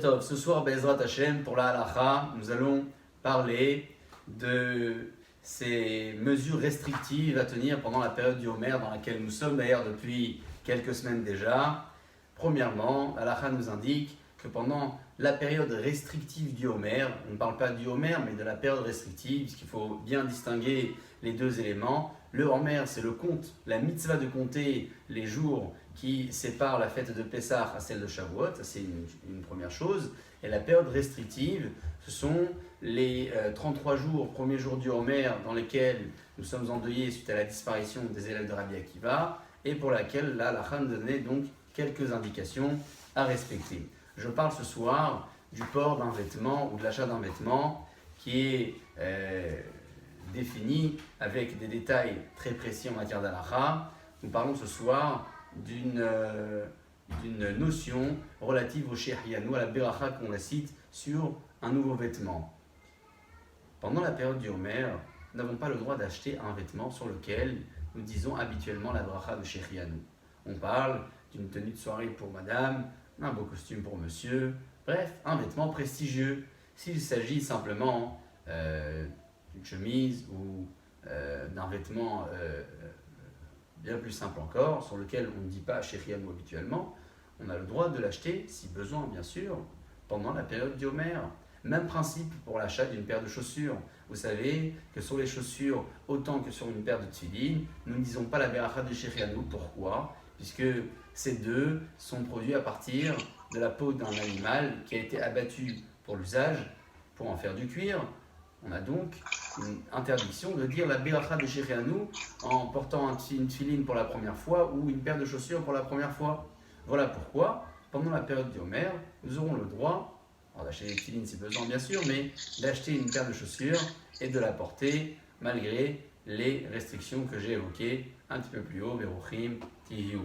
Tov, ce soir, Bezrat Hashem, pour la halacha, nous allons parler de ces mesures restrictives à tenir pendant la période du Homer, dans laquelle nous sommes d'ailleurs depuis quelques semaines déjà. Premièrement, la halacha nous indique que pendant la période restrictive du Homer, on ne parle pas du Homer, mais de la période restrictive, puisqu'il faut bien distinguer les deux éléments. Le Homer, c'est le compte, la mitzvah de compter les jours qui séparent la fête de Pessah à celle de Shavuot, ça c'est une première chose. Et la période restrictive, ce sont les 33 jours, premiers jours du Homer, dans lesquels nous sommes endeuillés suite à la disparition des élèves de Rabbi Akiva, et pour laquelle la halacha nous donnait donc quelques indications à respecter. Je parle ce soir du port d'un vêtement ou de l'achat d'un vêtement qui est défini avec des détails très précis en matière d'halakha. Nous parlons ce soir d'une notion relative au shehianu, à la beracha qu'on la cite sur un nouveau vêtement. Pendant la période du Homer, nous n'avons pas le droit d'acheter un vêtement sur lequel nous disons habituellement la beracha de shehianu. On parle d'une tenue de soirée pour madame, un beau costume pour monsieur, bref, un vêtement prestigieux. S'il s'agit simplement d'une chemise ou d'un vêtement bien plus simple encore, sur lequel on ne dit pas shehianu habituellement, on a le droit de l'acheter, si besoin bien sûr, pendant la période du Homer. Même principe pour l'achat d'une paire de chaussures. Vous savez que sur les chaussures, autant que sur une paire de tefilines, nous ne disons pas la beracha de shehianu. Pourquoi ? Puisque ces deux sont produits à partir de la peau d'un animal qui a été abattu pour l'usage, pour en faire du cuir. On a donc une interdiction de dire la beracha de shehianu en portant une tefiline pour la première fois ou une paire de chaussures pour la première fois. Voilà pourquoi, pendant la période du Homer, nous aurons le droit d'acheter des tefilines si besoin bien sûr, mais d'acheter une paire de chaussures et de la porter malgré les restrictions que j'ai évoquées un petit peu plus haut, Beruchim Tihiu.